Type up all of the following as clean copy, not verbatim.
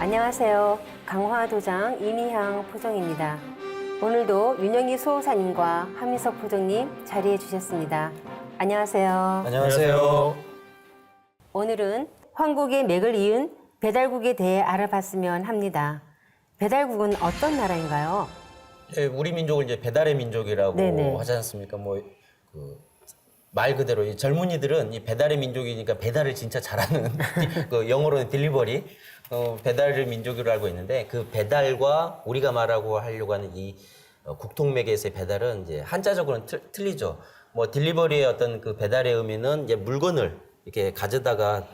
안녕하세요. 강화도장 이미향 포정입니다. 오늘도 윤영희 수호사님과 한민석 포정님 자리해 주셨습니다. 안녕하세요. 안녕하세요. 오늘은 황국의 맥을 이은 배달국에 대해 알아봤으면 합니다. 배달국은 어떤 나라인가요? 예, 우리 민족을 이제 배달의 민족이라고 네네. 하지 않습니까? 말 그대로 이 젊은이들은 이 배달의 민족이니까 배달을 진짜 잘하는 그 영어로는 딜리버리 배달의 민족으로 알고 있는데 그 배달과 우리가 말하고 하려고 하는 이 국통맥에서의 배달은 이제 한자적으로는 틀리죠. 뭐 딜리버리의 어떤 그 배달의 의미는 이제 물건을 이렇게 가져다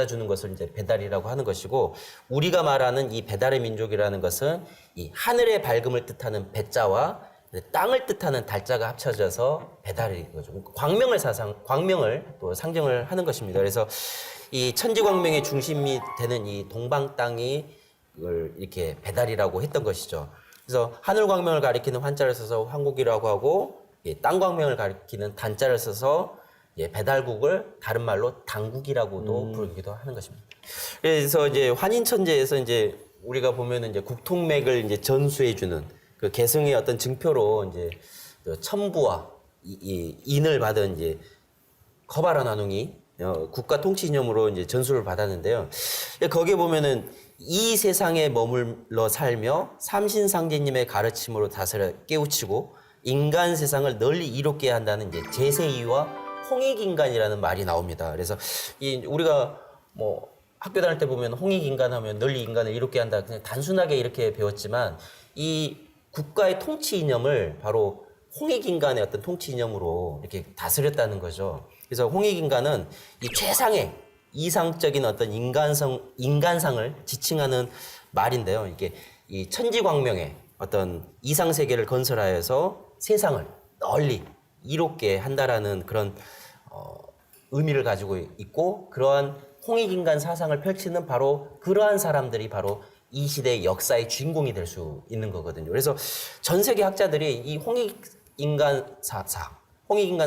주는 것을 이제 배달이라고 하는 것이고 우리가 말하는 이 배달의 민족이라는 것은 이 하늘의 밝음을 뜻하는 배자와 땅을 뜻하는 달자가 합쳐져서 배달인 거죠. 광명을 또 상징을 하는 것입니다. 그래서 이 천지광명의 중심이 되는 이 동방 땅이 이걸 이렇게 배달이라고 했던 것이죠. 그래서 하늘광명을 가리키는 환자를 써서 황국이라고 하고 땅광명을 가리키는 단자를 써서 배달국을 다른 말로 당국이라고도 부르기도 하는 것입니다. 그래서 이제 환인천재에서 이제 우리가 보면은 이제 국통맥을 이제 전수해주는 그 계승의 어떤 증표로 이제 첨부와 인을 받은 이제 커바라 나눔이 국가 통치 이념으로 이제 전수를 받았는데요. 거기에 보면은 이 세상에 머물러 살며 삼신상제님의 가르침으로 다스려 깨우치고 인간 세상을 널리 이롭게 한다는 이제 제세이와 홍익인간이라는 말이 나옵니다. 그래서 우리가 뭐 학교 다닐 때 보면 홍익인간 하면 널리 인간을 이롭게 한다. 그냥 단순하게 이렇게 배웠지만 이 국가의 통치 이념을 바로 홍익인간의 어떤 통치 이념으로 이렇게 다스렸다는 거죠. 그래서 홍익인간은 이 최상의 이상적인 어떤 인간상을 지칭하는 말인데요. 이게 이 천지광명의 어떤 이상세계를 건설하여서 세상을 널리 이롭게 한다라는 그런 의미를 가지고 있고 그러한 홍익인간 사상을 펼치는 바로 그러한 사람들이 바로 이 시대의 역사의 주인공이 될 수 있는 거거든요. 그래서 전 세계 학자들이 이 홍익인간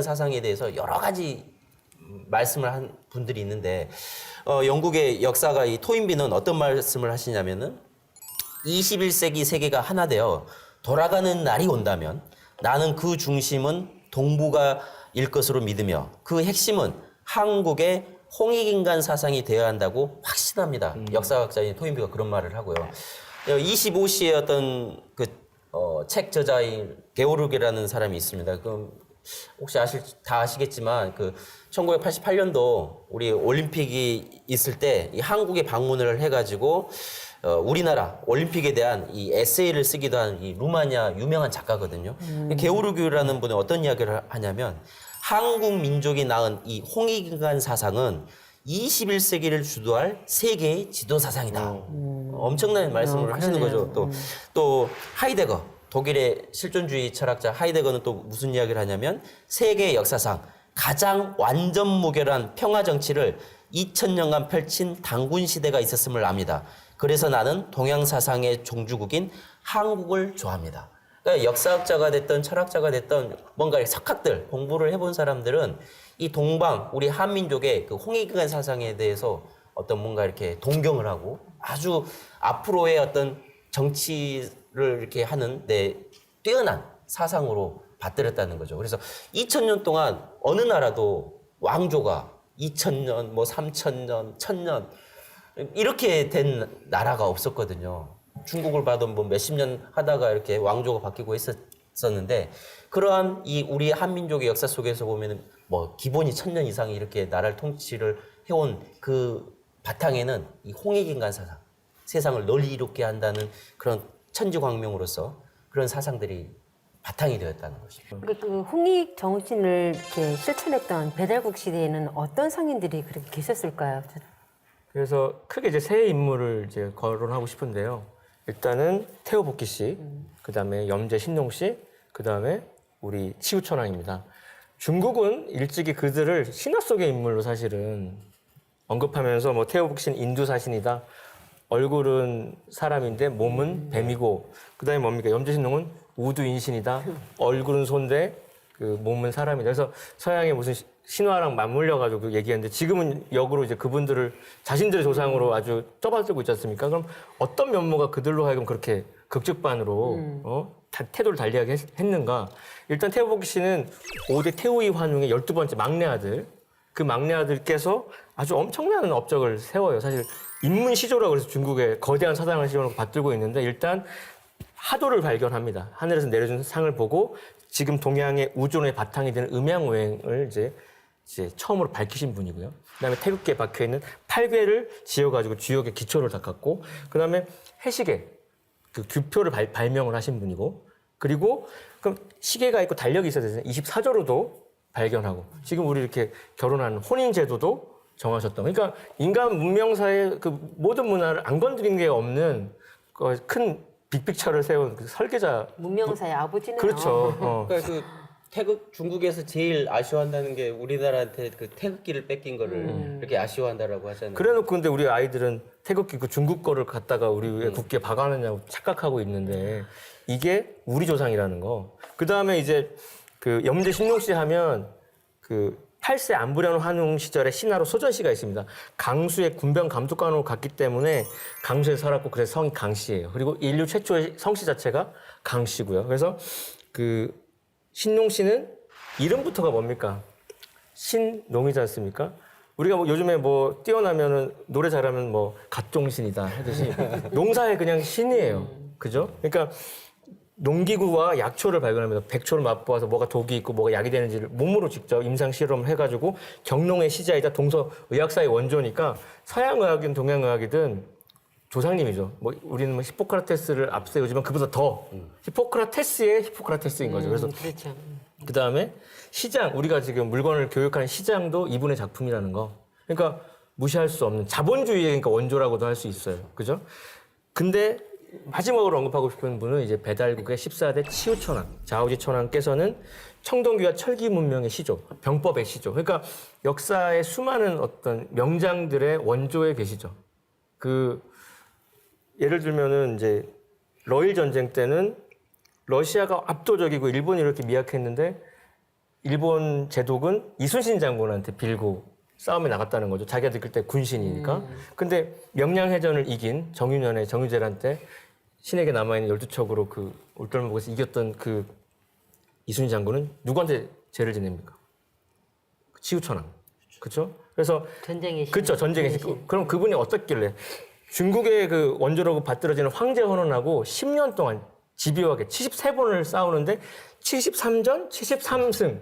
사상에 대해서 여러 가지 말씀을 한 분들이 있는데 영국의 역사가 이 토인비는 어떤 말씀을 하시냐면은 21세기 세계가 하나 되어 돌아가는 날이 온다면 나는 그 중심은 동북아일 것으로 믿으며 그 핵심은 한국의 홍익인간 사상이 되어야 한다고 확신합니다. 역사학자인 토인비가 그런 말을 하고요. 25시의 어떤 책 저자인 게오르기라는 사람이 있습니다. 혹시 다 아시겠지만 1988년도 우리 올림픽이 있을 때 이 한국에 방문을 해가지고 우리나라 올림픽에 대한 이 에세이를 쓰기도 한 이 루마니아 유명한 작가거든요. 게오르기라는 분은 어떤 이야기를 하냐면 한국 민족이 낳은 이 홍익인간 사상은 21세기를 주도할 세계의 지도 사상이다. 엄청난 말씀을 하시는 거죠. 또 하이데거, 독일의 실존주의 철학자 하이데거는 또 무슨 이야기를 하냐면 세계의 역사상 가장 완전 무결한 평화 정치를 2000년간 펼친 단군 시대가 있었음을 압니다. 그래서 나는 동양 사상의 종주국인 한국을 좋아합니다. 그러니까 역사학자가 됐던 철학자가 됐던 뭔가 석학들 공부를 해본 사람들은 이 동방 우리 한민족의 그 홍익인간 사상에 대해서 어떤 뭔가 이렇게 동경을 하고 아주 앞으로의 어떤 정치를 이렇게 하는 뛰어난 사상으로 받들었다는 거죠. 그래서 2000년 동안 어느 나라도 왕조가 2000년, 3000년, 1000년 이렇게 된 나라가 없었거든요. 중국을 봐도 몇십 년 하다가 이렇게 왕조가 바뀌고 했었는데 그러한 이 우리 한민족의 역사 속에서 보면은 기본이 1000년 이상이 이렇게 나라를 통치를 해온 그 바탕에는 이 홍익인간 사상, 세상을 널리 이롭게 한다는 그런 천지광명으로서 그런 사상들이 바탕이 되었다는 것입니다. 그 홍익 정신을 이렇게 실천했던 배달국 시대에는 어떤 상인들이 그렇게 계셨을까요? 그래서 크게 이제 세 인물을 이제 거론하고 싶은데요. 일단은 태호복희 씨, 그다음에 염제 신농 씨, 그다음에 우리 치우천왕입니다. 중국은 일찍이 그들을 신화 속의 인물로 사실은 언급하면서 태호복희 씨는 인두사신이다. 얼굴은 사람인데 몸은 뱀이고 그다음에 뭡니까? 염제 신농은 우두인신이다. 얼굴은 소인데 그 몸은 사람이다. 그래서 서양의 무슨 신화랑 맞물려가지고 얘기했는데 지금은 역으로 이제 그분들을 자신들의 조상으로 아주 떠받들고 있지 않습니까? 그럼 어떤 면모가 그들로 하여금 그렇게 극직반으로 태도를 달리하게 했는가? 일단 태호복기 씨는 5대 태우이 환웅의 12번째 막내 아들. 그 막내 아들께서 아주 엄청난 업적을 세워요. 사실 인문시조라고 해서 중국의 거대한 사상을 시험으로 받들고 있는데 일단 하도를 발견합니다. 하늘에서 내려준 상을 보고 지금 동양의 우주론의 바탕이 되는 음양오행을 이제 처음으로 밝히신 분이고요. 그다음에 태극기에 박혀 있는 8괴를 지어가지고 주역의 기초를 닦았고, 그다음에 해시계 그 규표를 발명을 하신 분이고, 그리고 그럼 시계가 있고 달력이 있어야 되잖아요. 24조로도 발견하고, 지금 우리 이렇게 결혼하는 혼인 제도도 정하셨던. 그러니까 인간 문명사의 그 모든 문화를 안 건드린 게 없는 큰 빅픽처를 세운 그 설계자. 문명사의 아버지네요. 그렇죠. 그러니까 그 태극 중국에서 제일 아쉬워한다는 게 우리나라한테 그 태극기를 뺏긴 거를 이렇게 아쉬워한다라고 하잖아요. 그래놓고 근데 우리 아이들은 태극기 그 중국 거를 갖다가 우리 국기에 박아놨냐고 착각하고 있는데 이게 우리 조상이라는 거. 그 다음에 이제 그 염제 신농씨 하면 그 8세 안부련 환웅 시절에 신하로 소전씨가 있습니다. 강수의 군병 감독관으로 갔기 때문에 강수에 살았고 그래서 성이 강씨예요. 그리고 인류 최초의 성씨 자체가 강씨고요. 그래서 그 신농씨는 이름부터가 뭡니까? 신농이지 않습니까? 우리가 뭐 요즘에 뭐 뛰어나면은 노래 잘하면 뭐 갓종신이다 하듯이 농사의 그냥 신이에요. 그죠? 그러니까 농기구와 약초를 발견합니다. 백초를 맛보아서 뭐가 독이 있고 뭐가 약이 되는지를 몸으로 직접 임상 실험을 해가지고 경농의 시자이자 동서의학사의 원조니까 서양의학이든 동양의학이든 조상님이죠. 뭐 우리는 뭐 히포크라테스를 앞세우지만 그보다 더 히포크라테스의 히포크라테스인 거죠. 그래서 그렇죠. 그 다음에 시장, 우리가 지금 물건을 교육하는 시장도 이분의 작품이라는 거. 그러니까 무시할 수 없는 자본주의의 그러니까 원조라고도 할 수 있어요. 그죠? 근데 마지막으로 언급하고 싶은 분은 이제 배달국의 14대 치우천왕, 자오지천왕께서는 청동기와 철기 문명의 시조, 병법의 시조. 그러니까 역사의 수많은 어떤 명장들의 원조에 계시죠. 그 예를 들면은 이제 러일 전쟁 때는 러시아가 압도적이고 일본이 이렇게 미약했는데 일본 제독은 이순신 장군한테 빌고 싸움에 나갔다는 거죠. 자기가 그때 군신이니까. 근데 명량해전을 이긴 정유년의 정유재란 때 신에게 남아있는 12척으로 그 올돌목에서 이겼던 그 이순신 장군은 누구한테 죄를 지냅니까? 치우천왕. 그렇죠? 그래서 전쟁의 신. 그렇죠. 전쟁의 신. 그럼 그분이 어떻길래 중국의 그 원조라고 받들어지는 황제 헌원하고 10년 동안 집요하게 73번을 싸우는데 73전 73승.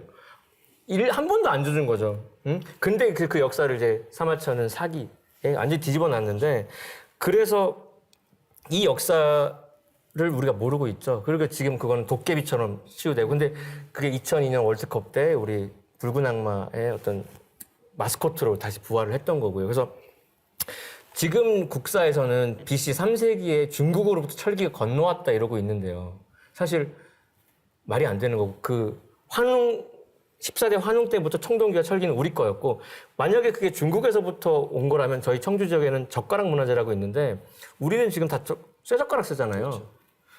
한 번도 안 주는 거죠. 응? 근데 그 역사를 이제 사마천은 사기에 완전히 뒤집어 놨는데 그래서 이 역사를 우리가 모르고 있죠. 그리고 지금 그거는 도깨비처럼 치유되고 근데 그게 2002년 월드컵 때 우리 붉은 악마의 어떤 마스코트로 다시 부활을 했던 거고요. 그래서 지금 국사에서는 BC 3세기에 중국으로부터 철기가 건너왔다 이러고 있는데요. 사실 말이 안 되는 거고 그 환웅 14대 환웅 때부터 청동기와 철기는 우리 거였고 만약에 그게 중국에서부터 온 거라면 저희 청주 지역에는 젓가락 문화재라고 있는데 우리는 지금 다 쇠젓가락 쓰잖아요.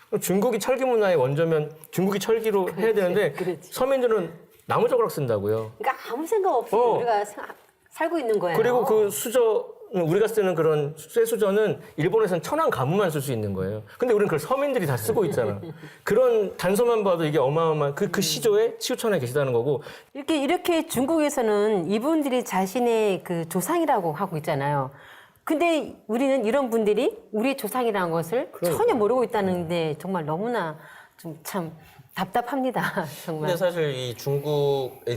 그렇죠. 중국이 철기 문화의 원조면 중국이 철기로 해야 되는데 그렇지. 서민들은 나무 젓가락 쓴다고요. 그러니까 아무 생각 없이 우리가 살고 있는 거예요. 그리고 그 우리가 쓰는 그런 쇠수저는 일본에서는 천안 가무만 쓸 수 있는 거예요. 근데 우리는 그걸 서민들이 다 쓰고 있잖아. 그런 단서만 봐도 이게 어마어마한 그 시조에 치우천에 계시다는 거고. 이렇게 중국에서는 이분들이 자신의 그 조상이라고 하고 있잖아요. 근데 우리는 이런 분들이 우리의 조상이라는 것을 전혀 모르고 있다는데 정말 너무나 좀 참 답답합니다. 정말. 근데 사실 이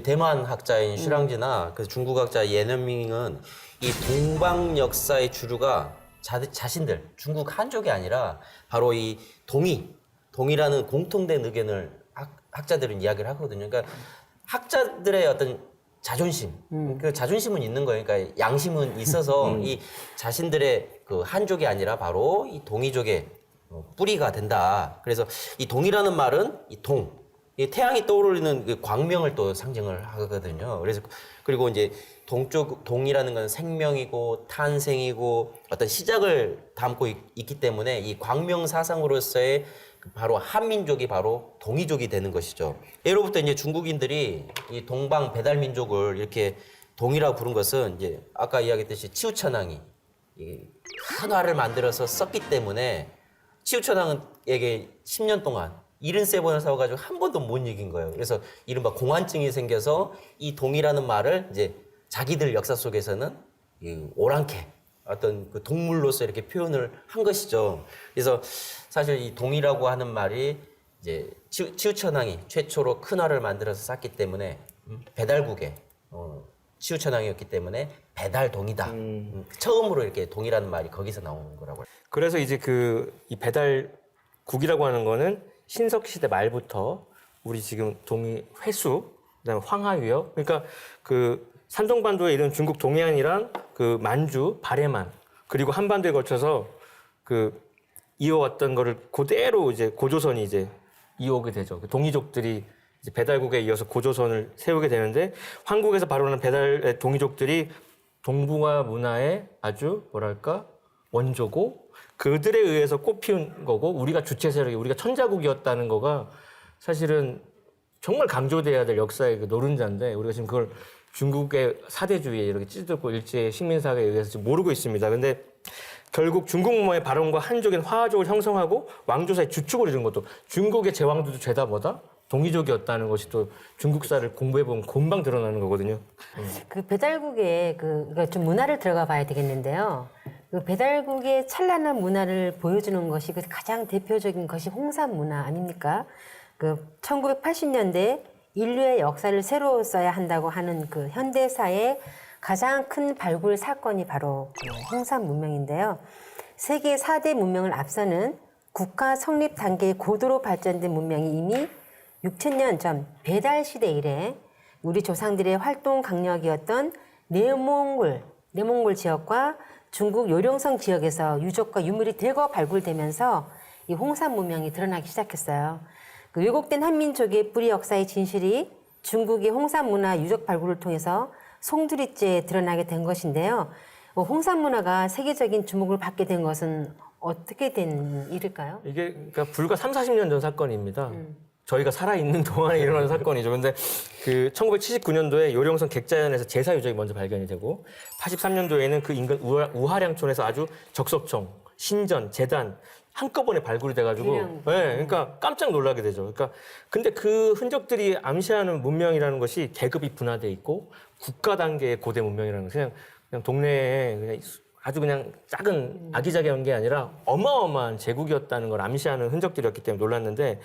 대만 학자인 슈랑지나 그 중국 학자 예너밍은 이 동방 역사의 주류가 자신들 중국 한족이 아니라 바로 이 동이라는 공통된 의견을 학자들은 이야기를 하거든요. 그러니까 학자들의 어떤 자존심, 그 자존심은 있는 거예요. 그러니까 양심은 있어서 이 자신들의 그 한족이 아니라 바로 이 동이족의 뿌리가 된다. 그래서 이 동이라는 말은 이 이 태양이 떠오르는 그 광명을 또 상징을 하거든요. 그래서 그리고 이제 동이라는 건 생명이고 탄생이고 어떤 시작을 담고 있기 때문에 이 광명 사상으로서의 바로 한민족이 바로 동이족이 되는 것이죠. 예로부터 이제 중국인들이 이 동방 배달 민족을 이렇게 동이라고 부른 것은 이제 아까 이야기했듯이 치우천왕이 큰 활을 만들어서 썼기 때문에 치우천왕에게 10년 동안 73번을 싸워가지고 한 번도 못 이긴 거예요. 그래서 이른바 공환증이 생겨서 이 동이라는 말을 이제 자기들 역사 속에서는 이 오랑캐 어떤 그 동물로서 이렇게 표현을 한 것이죠. 그래서 사실 이 동이라고 하는 말이 이제 치우천왕이 최초로 큰 활을 만들어서 쌌기 때문에 배달국의 치우천왕이었기 때문에 배달동이다. 처음으로 이렇게 동이라는 말이 거기서 나온 거라고. 그래서 이제 이 배달국이라고 하는 거는 신석 시대 말부터 우리 지금 동이 회수, 그다음에 황하위역, 그러니까 그 산동반도에 이런 중국 동해안이랑 그 만주, 바레만 그리고 한반도에 걸쳐서 그 이어왔던 거를 그대로 이제 고조선이 이제 이어오게 되죠. 그 동이족들이 이제 배달국에 이어서 고조선을 세우게 되는데 한국에서 발원한 배달 동이족들이 동북아 문화의 아주 뭐랄까 원조고 그들에 의해서 꽃피운 거고 우리가 주체 세력이 우리가 천자국이었다는 거가 사실은 정말 강조돼야 될 역사의 그 노른자인데 우리가 지금 그걸 중국의 사대주의에 이렇게 찌들고 일제 식민사에 의해서 지금 모르고 있습니다. 근데 결국 중국 문화의 발원과 한족인 화족을 형성하고 왕조사의 주축을 이룬 것도 중국의 제왕들도 죄다 뭐다? 동이족이었다는 것이 또 중국사를 공부해보면 금방 드러나는 거거든요. 그 배달국에 그러니까 좀 문화를 들어가 봐야 되겠는데요. 그 배달국의 찬란한 문화를 보여주는 것이 그 가장 대표적인 것이 홍산 문화 아닙니까? 그 1980년대 인류의 역사를 새로 써야 한다고 하는 그 현대사의 가장 큰 발굴 사건이 바로 그 홍산 문명인데요. 세계 4대 문명을 앞서는 국가 성립 단계의 고도로 발전된 문명이 이미 6,000년 전 배달 시대 이래 우리 조상들의 활동 강력이었던 내몽골 지역과 중국 요령성 지역에서 유적과 유물이 대거 발굴되면서 이 홍산 문명이 드러나기 시작했어요. 그 왜곡된 한민족의 뿌리 역사의 진실이 중국의 홍산 문화 유적 발굴을 통해서 송두리째 드러나게 된 것인데요. 홍산 문화가 세계적인 주목을 받게 된 것은 어떻게 된 일일까요? 이게 그러니까 불과 30-40년 전 사건입니다. 저희가 살아있는 동안에 일어난 사건이죠. 근데 그 1979년도에 요령성 객자연에서 제사 유적이 먼저 발견이 되고 83년도에는 그 인근 우하량촌에서 아주 적석청, 신전, 제단 한꺼번에 발굴이 돼가지고 네, 그러니까 깜짝 놀라게 되죠. 그러니까 근데 그 흔적들이 암시하는 문명이라는 것이 계급이 분화돼 있고 국가 단계의 고대 문명이라는 것은 그냥 동네에 그냥 아주 그냥 작은 아기자기한 게 아니라 어마어마한 제국이었다는 걸 암시하는 흔적들이었기 때문에 놀랐는데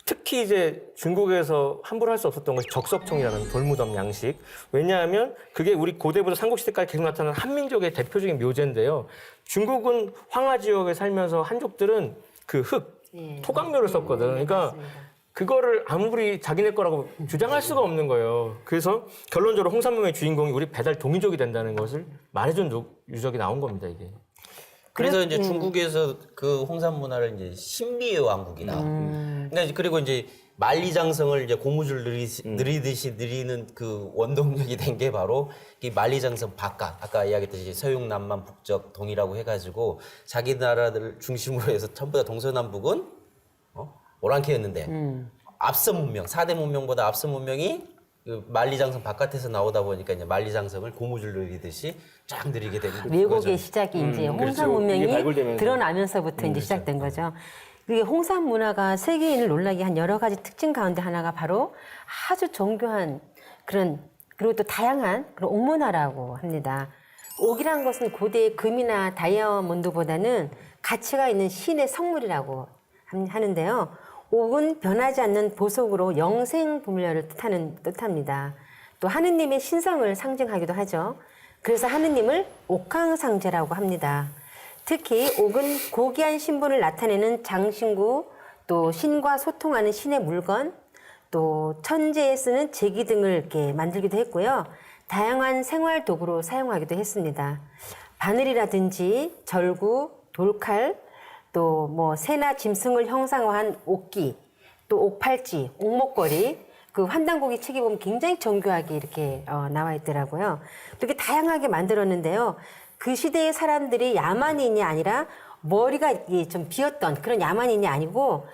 특히 이제 중국에서 함부로 할 수 없었던 것이 적석청이라는 돌무덤 양식. 왜냐하면 그게 우리 고대부터 삼국시대까지 계속 나타나는 한민족의 대표적인 묘제인데요. 중국은 황하 지역에 살면서 한족들은 그 흙, 토각묘를 썼거든. 그러니까 맞습니다. 그거를 아무리 자기네 거라고 주장할 수가 없는 거예요. 그래서 결론적으로 홍산문명의 주인공이 우리 배달 동이족이 된다는 것을 말해준 유적이 나온 겁니다, 이게. 그래서 이제 중국에서 그 홍산 문화를 이제 신비의 왕국이다. 그러니까 그리고 이제 만리장성을 이제 고무줄 느리듯이 느리는 그 원동력이 된 게 바로 이 만리장성 바깥 아까 이야기했듯이 서육 남만 북적 동이라고 해가지고 자기 나라들 중심으로 해서 전부 다 동서남북은 오랑캐였는데 앞선 문명 4대 문명보다 앞선 문명이 그 만리장성 바깥에서 나오다 보니까 이제 만리장성을 고무줄 느리듯이 쫙 느리게 되는 왜곡의 시작이 이제 홍산 그렇죠. 이게 문명이 발굴되면서. 드러나면서부터 이제 시작된 거죠. 이게 홍산 문화가 세계인을 놀라게 한 여러 가지 특징 가운데 하나가 바로 아주 정교한 그리고 또 다양한 그런 옥문화라고 합니다. 옥이란 것은 고대의 금이나 다이아몬드보다는 가치가 있는 신의 성물이라고 하는데요. 옥은 변하지 않는 보석으로 영생불멸을 뜻합니다. 또 하느님의 신성을 상징하기도 하죠. 그래서 하느님을 옥황상제라고 합니다. 특히 옥은 고귀한 신분을 나타내는 장신구, 또 신과 소통하는 신의 물건, 또 천재에 쓰는 제기 등을 이렇게 만들기도 했고요. 다양한 생활 도구로 사용하기도 했습니다. 바늘이라든지 절구, 돌칼, 또 뭐 새나 짐승을 형상화한 옥기, 또 옥팔찌, 옥목걸이, 그 환단고기 책에 보면 굉장히 정교하게 이렇게 나와 있더라고요. 이렇게 다양하게 만들었는데요. 그 시대의 사람들이 야만인이 아니라 머리가 이게 좀 비었던 그런 야만인이 아니고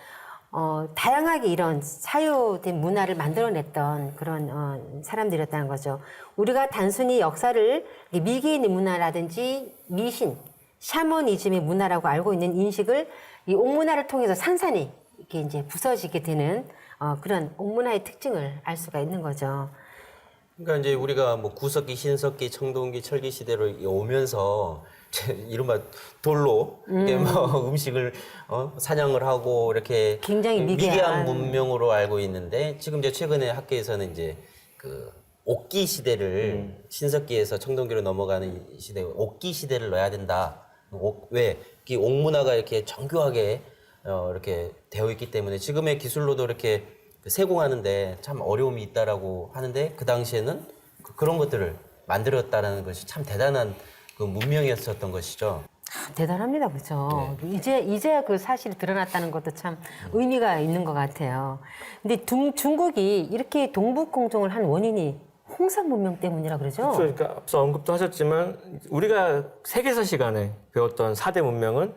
다양하게 이런 사유된 문화를 만들어냈던 그런 사람들이었다는 거죠. 우리가 단순히 역사를 미개인의 문화라든지 미신, 샤머니즘의 문화라고 알고 있는 인식을 이 옥문화를 통해서 산산이 이렇게 이제 부서지게 되는 그런 옥문화의 특징을 알 수가 있는 거죠. 그러니까 이제 우리가 뭐 구석기, 신석기, 청동기, 철기 시대로 오면서 이른바 돌로 이렇게 뭐 음식을 사냥을 하고 이렇게 굉장히 미개한 문명으로 알고 있는데 지금 이제 최근에 학계에서는 이제 그 옥기 시대를 신석기에서 청동기로 넘어가는 시대 옥기 시대를 넣어야 된다. 왜? 이 옥문화가 이렇게 정교하게 이렇게 되어 있기 때문에 지금의 기술로도 이렇게 세공하는데 참 어려움이 있다라고 하는데 그 당시에는 그런 것들을 만들었다라는 것이 참 대단한 그 문명이었었던 것이죠. 대단합니다, 그죠? 이제야 그 사실이 드러났다는 것도 참 의미가 있는 것 같아요. 근데 중국이 이렇게 동북공정을 한 원인이 홍산 문명 때문이라 그러죠? 그렇죠. 그러니까 앞서 언급도 하셨지만 우리가 세계사 시간에 배웠던 4대 문명은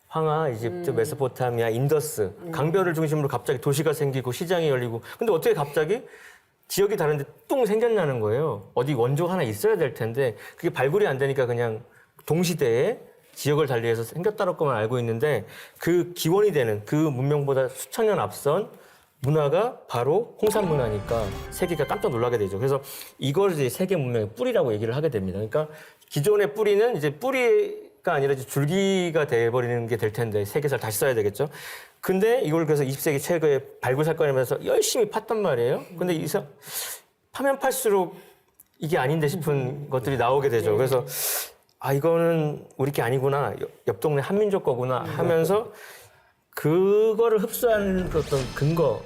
황하, 이집트, 메소포타미아, 인더스, 강변을 중심으로 갑자기 도시가 생기고 시장이 열리고 근데 어떻게 갑자기 지역이 다른데 뚱 생겼냐는 거예요. 어디 원조 하나 있어야 될 텐데 그게 발굴이 안 되니까 그냥 동시대에 지역을 달리해서 생겼다라고만 알고 있는데 그 기원이 되는 그 문명보다 수천 년 앞선 문화가 바로 홍산 문화니까 세계가 깜짝 놀라게 되죠. 그래서 이걸 이제 세계 문명의 뿌리라고 얘기를 하게 됩니다. 그러니까 기존의 뿌리는 이제 뿌리가 아니라 이제 줄기가 돼버리는 게 될 텐데 세계사를 다시 써야 되겠죠. 근데 이걸 그래서 20세기 최고의 발굴 사건이면서 열심히 팠단 말이에요. 근데 파면 팔수록 이게 아닌데 싶은 것들이 나오게 되죠. 그래서 이거는 우리 게 아니구나. 옆 동네 한민족 거구나 하면서 그거를 흡수하는 그 어떤 근거,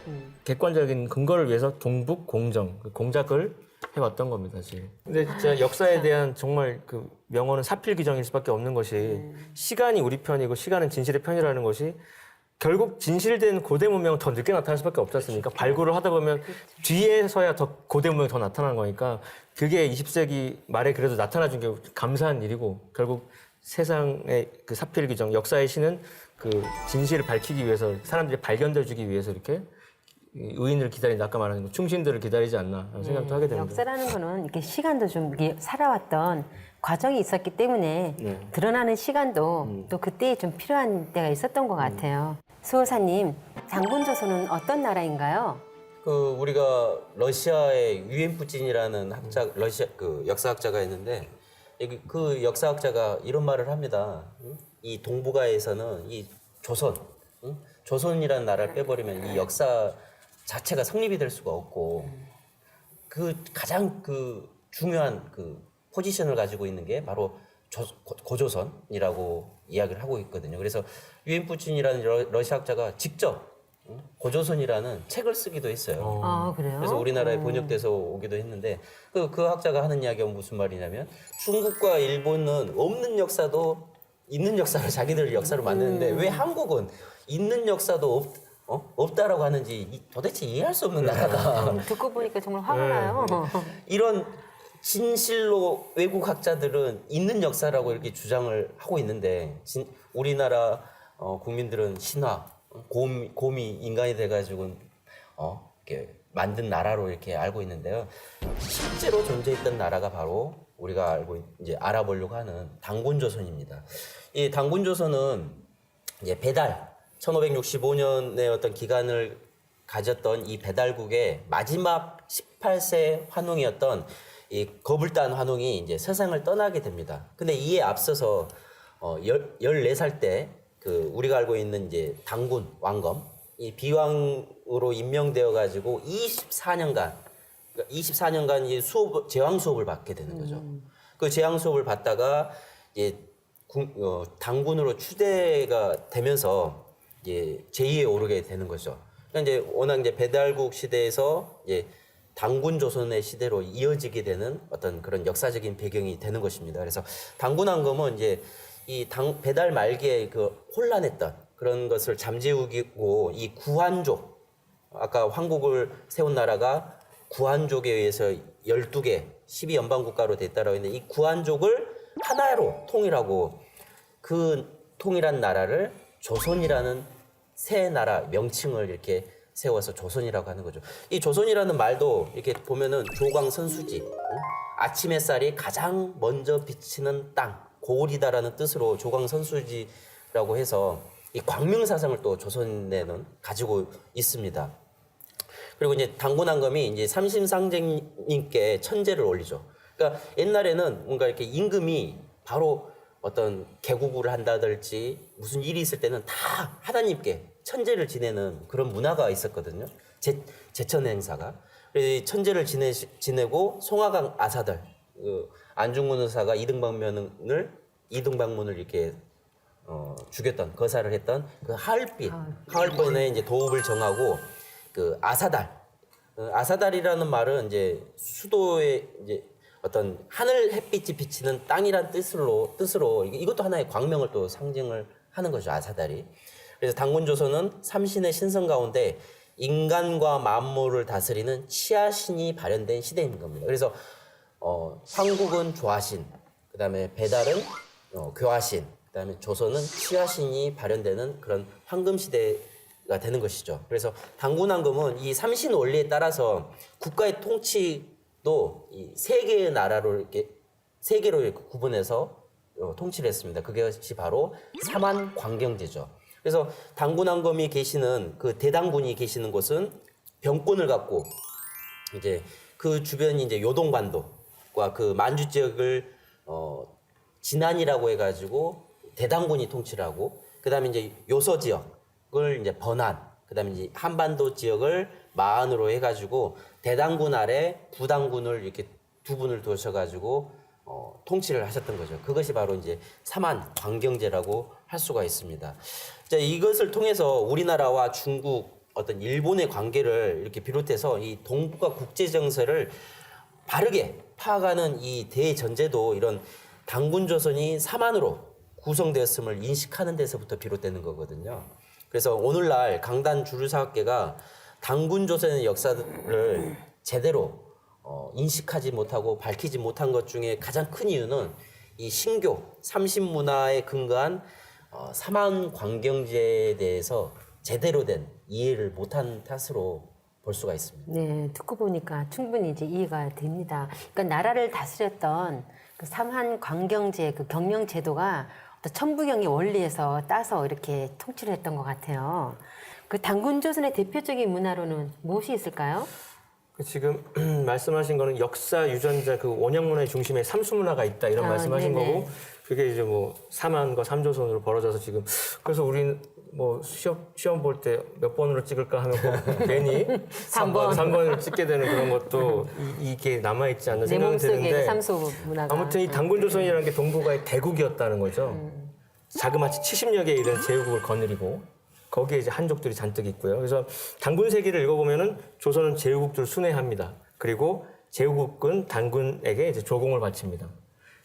객관적인 근거를 위해서 동북 공정, 공작을 해왔던 겁니다, 지금. 근데 진짜 역사에 대한 정말 그 명언은 사필귀정일 수밖에 없는 것이 시간이 우리 편이고 시간은 진실의 편이라는 것이 결국 진실된 고대 문명은 더 늦게 나타날 수밖에 없지 않습니까? 발굴을 하다 보면 뒤에서야 더 고대 문명이 더 나타나는 거니까 그게 20세기 말에 그래도 나타나준 게 감사한 일이고 결국 세상의 그 사필귀정, 역사의 신은 그 진실을 밝히기 위해서 사람들이 발견돼주기 위해서 이렇게 의인을 기다린다 아까 말한 거 충신들을 기다리지 않나 하는 생각도 하게 됩니다. 역사라는 거는 이렇게 시간도 좀 이게 살아왔던 과정이 있었기 때문에 드러나는 시간도 또 그때 좀 필요한 때가 있었던 것 같아요. 수호사님, 장군조선은 어떤 나라인가요? 그 우리가 러시아의 유엔푸진이라는 러시아 그 역사학자가 있는데 그 역사학자가 이런 말을 합니다. 이 동북아에서는 이 조선이라는 나라를 빼버리면 이 역사 자체가 성립이 될 수가 없고 그 가장 그 중요한 그 포지션을 가지고 있는 게 바로 고조선이라고 이야기를 하고 있거든요. 그래서 유엔푸친이라는 러시아학자가 직접 고조선이라는 책을 쓰기도 했어요. 아, 그래요? 그래서 우리나라에 번역돼서 오기도 했는데 그 학자가 하는 이야기가 무슨 말이냐면 중국과 일본은 없는 역사도 있는 역사를 자기들 역사로 만드는데 왜 한국은 있는 역사도 없다라고 하는지 도대체 이해할 수 없는 나라다. 듣고 보니까 정말 화가 나요. 이런 진실로 외국 학자들은 있는 역사라고 이렇게 주장을 하고 있는데 우리나라 국민들은 신화, 곰이 인간이 돼가지고 이렇게 만든 나라로 이렇게 알고 있는데요. 실제로 존재했던 나라가 바로 우리가 이제 알아보려고 하는 단군조선입니다. 이 단군조선은 이제 배달 1565년의 어떤 기간을 가졌던 이 배달국의 마지막 18세 환웅이었던 이 거불단 환웅이 이제 세상을 떠나게 됩니다. 근데 이에 앞서서 14살 때 그 우리가 알고 있는 이제 단군 왕검 이 비왕으로 임명되어 가지고 24년간 이 제왕 수업을 받게 되는 거죠. 그 제왕 수업을 받다가 이제 단군으로 추대가 되면서 이제 제2에 오르게 되는 거죠. 그러니까 이제 워낙 이제 배달국 시대에서 이제 단군 조선의 시대로 이어지게 되는 어떤 그런 역사적인 배경이 되는 것입니다. 그래서 단군 왕검은 이제 이 배달 말기에 그 혼란했던 그런 것을 잠재우고 이 구한족 아까 황국을 세운 나라가 구한족에 의해서 12개, 12연방국가로 됐다라고 했는데 이 구한족을 하나로 통일하고 그 통일한 나라를 조선이라는 새 나라 명칭을 이렇게 세워서 조선이라고 하는 거죠. 이 조선이라는 말도 이렇게 보면은 조광선수지, 아침 햇살이 가장 먼저 비치는 땅, 고을이다라는 뜻으로 조광선수지라고 해서 이 광명사상을 또 조선에는 가지고 있습니다. 그리고 이제 당군왕검이 이제 삼심상제님께 천제를 올리죠. 그러니까 옛날에는 뭔가 이렇게 임금이 바로 어떤 개국을 한다든지 무슨 일이 있을 때는 다 하나님께 천제를 지내는 그런 문화가 있었거든요. 제천 행사가. 그래서 천제를 지내고 송화강 아사들, 안중근 의사가 이등방문을 이렇게 죽였던 거사를 했던 그 하얼빈에 이제 도읍을 정하고 그 아사달이라는 말은 이제 수도에 이제 어떤 하늘 햇빛이 비치는 땅이란 뜻으로 이것도 하나의 광명을 또 상징을 하는 거죠. 아사달이. 그래서 당군조선은 삼신의 신성 가운데 인간과 만물을 다스리는 치아신이 발현된 시대인 겁니다. 그래서 황국은 조아신, 그다음에 배달은 교아신, 그다음에 조선은 치아신이 발현되는 그런 황금 시대가 되는 것이죠. 그래서 당군왕금은 이 삼신 원리에 따라서 국가의 통치도 이 세 개의 나라로 이렇게 세 개로 이렇게 구분해서 통치를 했습니다. 그것이 바로 삼한광경제죠. 그래서 당군왕검이 계시는 그 대당군이 계시는 곳은 병권을 갖고 이제 그 주변이 이제 요동반도과 그 만주 지역을 진안이라고 해가지고 대당군이 통치를 하고 그다음에 이제 요서 지역을 이제 번안, 그다음에 이제 한반도 지역을 마안으로 해가지고 대당군 아래 부당군을 이렇게 두 분을 두셔가지고 통치를 하셨던 거죠. 그것이 바로 이제 삼한 광경제라고 할 수가 있습니다. 자, 이것을 통해서 우리나라와 중국, 어떤 일본의 관계를 이렇게 비롯해서 이 동북아 국제 정세를 바르게 파악하는 이 대전제도 이런 당군조선이 삼한으로 구성되었음을 인식하는 데서부터 비롯되는 거거든요. 그래서 오늘날 강단 주류사학계가 당군조선의 역사를 제대로 인식하지 못하고 밝히지 못한 것 중에 가장 큰 이유는 이 신교, 삼신문화에 근거한 삼한광경제에 대해서 제대로 된 이해를 못한 탓으로 볼 수가 있습니다. 네, 듣고 보니까 충분히 이제 이해가 됩니다. 그러니까 나라를 다스렸던 그 삼한광경제, 그 경영제도가 어떤 천부경의 원리에서 따서 이렇게 통치를 했던 것 같아요. 그 당군조선의 대표적인 문화로는 무엇이 있을까요? 지금 말씀하신 거는 역사 유전자 그 원형문화의 중심에 삼수문화가 있다 이런 말씀하신 네네. 거고 그게 이제 뭐 삼한과 삼조선으로 벌어져서 지금 그래서 우린 뭐 시험 볼 때 몇 번으로 찍을까 하면 꼭 괜히 3번을 찍게 되는 그런 것도 이게 남아 있지 않나 내 생각이 몸속에 드는데 삼수 문화가. 아무튼 이 당군조선이라는 게 동북아의 대국이었다는 거죠. 자그마치 70여 개의 이런 제국을 거느리고 거기에 이제 한족들이 잔뜩 있고요. 그래서 당군 세기를 읽어보면은 조선은 제후국들을 순회합니다. 그리고 제후국은 당군에게 이제 조공을 바칩니다.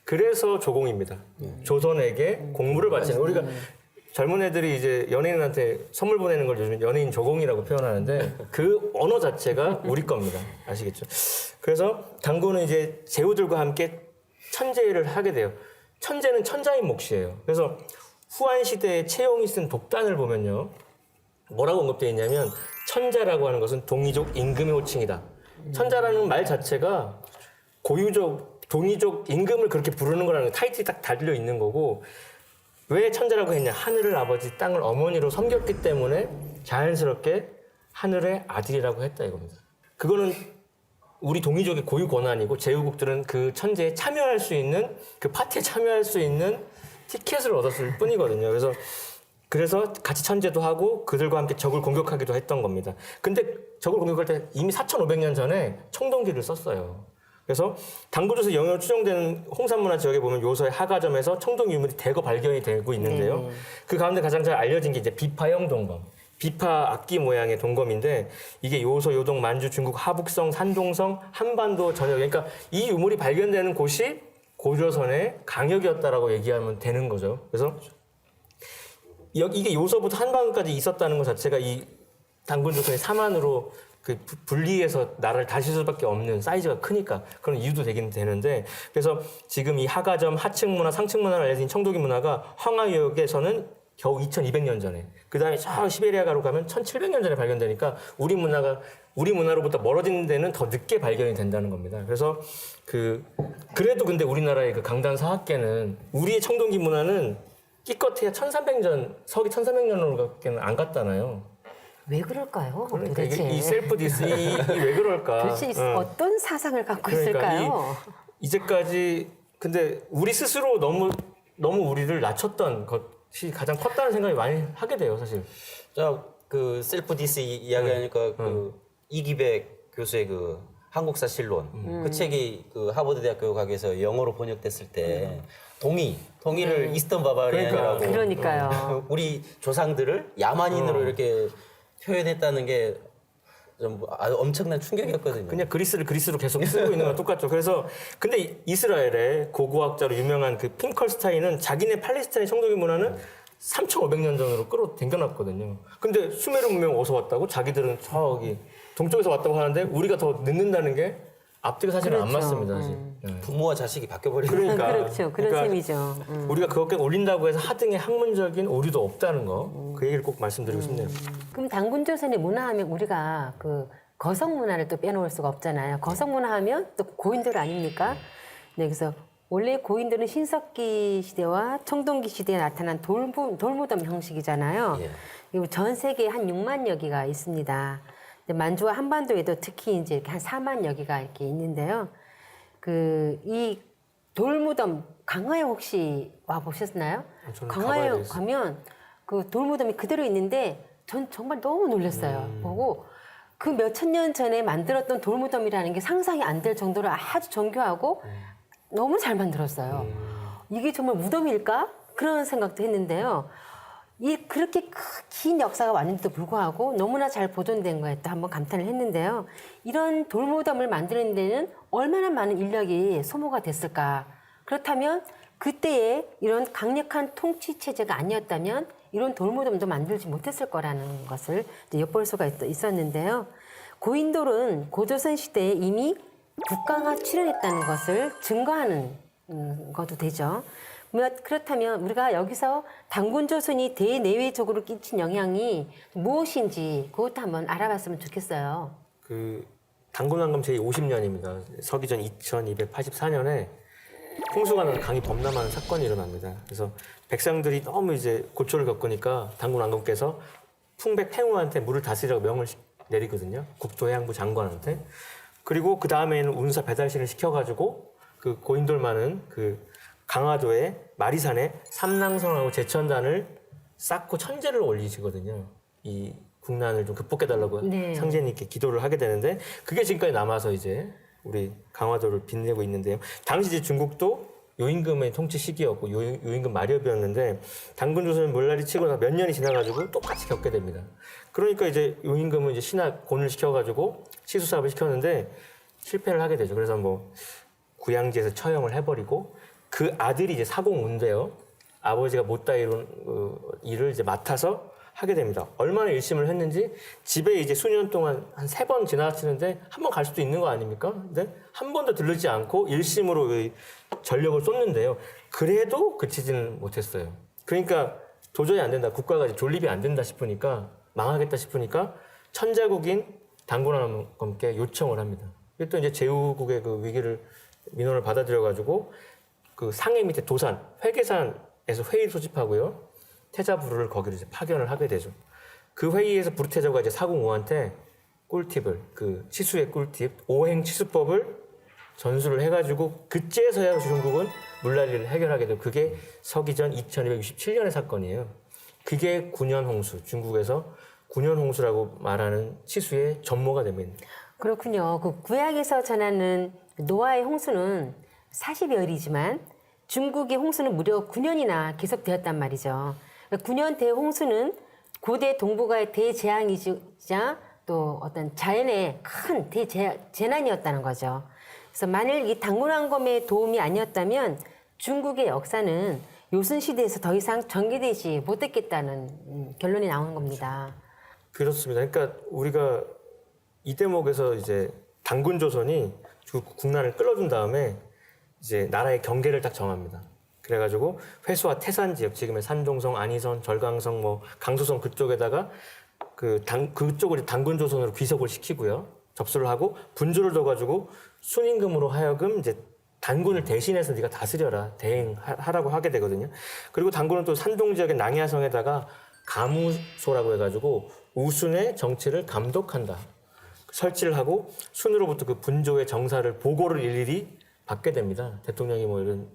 그래서 조공입니다. 조선에게 공물을 바치는. 우리가 젊은 애들이 이제 연예인한테 선물 보내는 걸 요즘 연예인 조공이라고 표현하는데 그 언어 자체가 우리 겁니다. 아시겠죠? 그래서 당군은 이제 제후들과 함께 천제를 하게 돼요. 천제는 천자인 몫이에요. 그래서 후한 시대에 채용이 쓴 독단을 보면요. 뭐라고 언급되어 있냐면 천자라고 하는 것은 동이족 임금의 호칭이다. 천자라는 말 자체가 고유족, 동이족 임금을 그렇게 부르는 거라는 타이틀이 딱 달려 있는 거고 왜 천자라고 했냐. 하늘을 아버지, 땅을 어머니로 섬겼기 때문에 자연스럽게 하늘의 아들이라고 했다 이겁니다. 그거는 우리 동이족의 고유 권한이고 제후국들은 그 천제에 참여할 수 있는 그 파티에 참여할 수 있는 티켓을 얻었을 뿐이거든요. 그래서 같이 천제도 하고 그들과 함께 적을 공격하기도 했던 겁니다. 근데 적을 공격할 때 이미 4,500년 전에 청동기를 썼어요. 그래서 당군조선 영역으로 추정되는 홍산문화 지역에 보면 요서의 하가점에서 청동 유물이 대거 발견이 되고 있는데요. 그 가운데 가장 잘 알려진 게 이제 비파형 동검. 비파 악기 모양의 동검인데 이게 요소, 요동, 만주, 중국, 하북성, 산동성, 한반도 전역. 그러니까 이 유물이 발견되는 곳이 고조선의 강역이었다라고 얘기하면 되는 거죠. 그래서 이게 요서부터 한반도까지 있었다는 것 자체가 이 단군조선이 사만으로 그 분리해서 나라를 다실 수밖에 없는 사이즈가 크니까 그런 이유도 되긴 되는데 그래서 지금 이 하가점 하층 문화 상층 문화를 알려진 청동기 문화가 황하유역에서는 겨우 2200년 전에 그다음에 저 시베리아가로 가면 1700년 전에 발견되니까 우리 문화로부터 멀어진 데는 더 늦게 발견이 된다는 겁니다. 그래서 그래도 근데 우리나라의 그 강단 사학계는 우리의 청동기 문화는 기껏해야 1300년 서기 1300년으로밖에는 안 갔잖아요. 왜 그럴까요? 그러니까 도대체. 이 셀프 디스 왜 그럴까? 도대체 어떤 사상을 갖고 그러니까 있을까요? 이제까지 근데 우리 스스로 너무 우리를 낮췄던 것이 가장 컸다는 생각이 많이 하게 돼요, 사실. 자, 그 셀프 디스 이야기하니까 그 이기백 교수의 그 한국사 실론 그 책이 그 하버드 대학교 가게에서 영어로 번역됐을 때 동의를 이스턴 바바리안이라고 그러니까요. 우리 조상들을 야만인으로 이렇게 표현했다는 게 좀 아주 엄청난 충격이었거든요. 그냥 그리스를 그리스로 계속 쓰고 있는 건 똑같죠. 그래서 근데 이스라엘의 고고학자로 유명한 그 핑컬스타인은 자기네 팔레스타인 청동기 문화는 3,500년 전으로 끌어당겨놨거든요. 근데 수메르 문명 어디서 왔다고? 자기들은 저기 동쪽에서 왔다고 하는데 우리가 더 늦는다는 게 앞뒤가 사실은 안 그렇죠. 맞습니다. 사실. 네. 부모와 자식이 바뀌어버리는 그러니까. 그렇죠. 그런 셈이죠. 우리가 그것까지 올린다고 해서 하등의 학문적인 오류도 없다는 거. 그 얘기를 꼭 말씀드리고 싶네요. 그럼 단군조선의 문화하면 우리가 그 거성 문화를 또 빼놓을 수가 없잖아요. 거성 문화하면 또 고인돌 아닙니까? 네, 그래서 원래 고인돌은 신석기 시대와 청동기 시대에 나타난 돌무덤 형식이잖아요. 예. 그리고 전 세계에 한 6만여 개가 있습니다. 근데 만주와 한반도에도 특히 이제 이렇게 한 4만여 개가 이렇게 있는데요. 이 돌무덤 강화에 혹시 와 보셨나요? 저는 강화에 가봐야겠어요. 가면 그 돌무덤이 그대로 있는데 전 정말 너무 놀랐어요. 보고 그 몇천 년 전에 만들었던 돌무덤이라는 게 상상이 안 될 정도로 아주 정교하고 너무 잘 만들었어요. 이게 정말 무덤일까? 그런 생각도 했는데요. 그렇게 긴 역사가 왔는데도 불구하고 너무나 잘 보존된 거에 또 한번 감탄을 했는데요. 이런 돌무덤을 만드는 데는 얼마나 많은 인력이 소모가 됐을까? 그렇다면 그때에 이런 강력한 통치 체제가 아니었다면 이런 돌무덤도 만들지 못했을 거라는 것을 이제 엿볼 수가 있었는데요. 고인돌은 고조선 시대에 이미 국가가 출현했다는 것을 증거하는 것도 되죠. 그렇다면 우리가 여기서 단군조선이 대내외적으로 끼친 영향이 무엇인지 그것도 한번 알아봤으면 좋겠어요. 그 단군왕금 제50년입니다. 서기전 2284년에 홍수가 나서 강이 범람하는 사건이 일어납니다. 그래서 백성들이 너무 이제 고초를 겪으니까 단군왕금께서 풍백 팽우한테 물을 다스리라고 명을 내리거든요. 국토해양부 장관한테. 그리고 그 다음에는 운사 배달신을 시켜가지고 그 고인돌 많은 그 강화도의 마리산에 삼랑성하고 제천단을 쌓고 천재를 올리시거든요. 이 국난을 좀 극복해달라고 네. 상제님께 기도를 하게 되는데 그게 지금까지 남아서 이제 우리 강화도를 빛내고 있는데요. 당시 이제 중국도 요임금의 통치 시기였고 요임금 말엽이었는데 단군조선은 물날이 치고 나서 몇 년이 지나가지고 똑같이 겪게 됩니다. 그러니까 이제 요임금은 이제 신하 곤을 시켜가지고 시수 사업을 시켰는데 실패를 하게 되죠. 그래서 뭐 구양지에서 처형을 해버리고 그 아들이 이제 사공운데요. 아버지가 못다 이룬 일을 이제 맡아서 하게 됩니다. 얼마나 일심을 했는지 집에 이제 수년 동안 한 3번 지나치는데 한 번 갈 수도 있는 거 아닙니까? 근데 한 번도 들르지 않고 일심으로 전력을 쏟는데요. 그래도 그치지는 못했어요. 그러니까 도저히 안 된다. 국가가 이제 존립이 안 된다 싶으니까 망하겠다 싶으니까 천자국인 단군왕검께 요청을 합니다. 또 이제 제후국의 그 위기를 민원을 받아들여가지고 그 상해 밑에 도산, 회계산에서 회의를 소집하고요. 태자부를 거기로 이제 파견을 하게 되죠. 그 회의에서 부르태자가 이제 사공우한테 꿀팁을, 그 치수의 꿀팁, 오행 치수법을 전수를 해가지고 그제서야 중국은 물난리를 해결하게 되고 그게 서기전 2267년의 사건이에요. 그게 9년 홍수, 중국에서 9년 홍수라고 말하는 치수의 전모가 됩니다. 그렇군요. 그 구약에서 전하는 노아의 홍수는 40여일이지만 중국의 홍수는 무려 9년이나 계속되었단 말이죠. 9년 대홍수는 고대 동북아의 대재앙이자 또 어떤 자연의 큰 대재난이었다는 거죠. 그래서 만일 이 단군왕검의 도움이 아니었다면 중국의 역사는 요순시대에서 더 이상 전개되지 못했겠다는 결론이 나오는 겁니다. 그렇습니다. 그러니까 우리가 이 대목에서 이제 단군 조선이 국난을 끌어준 다음에 이제 나라의 경계를 딱 정합니다. 그래가지고 회수와 태산 지역, 지금의 산종성, 안희선, 절강성, 뭐 강수성 그쪽에다가 그쪽을 단군 조선으로 귀속을 시키고요. 접수를 하고 분주를 둬가지고 순임금으로 하여금 이제 단군을 대신해서 네가 다스려라, 대행하라고 하게 되거든요. 그리고 단군은 또 산동 지역의 낭야성에다가 가무소라고 해가지고 우순의 정치를 감독한다. 설치를 하고 순으로부터 그 분조의 정사를 보고를 일일이 받게 됩니다. 대통령이 뭐 이런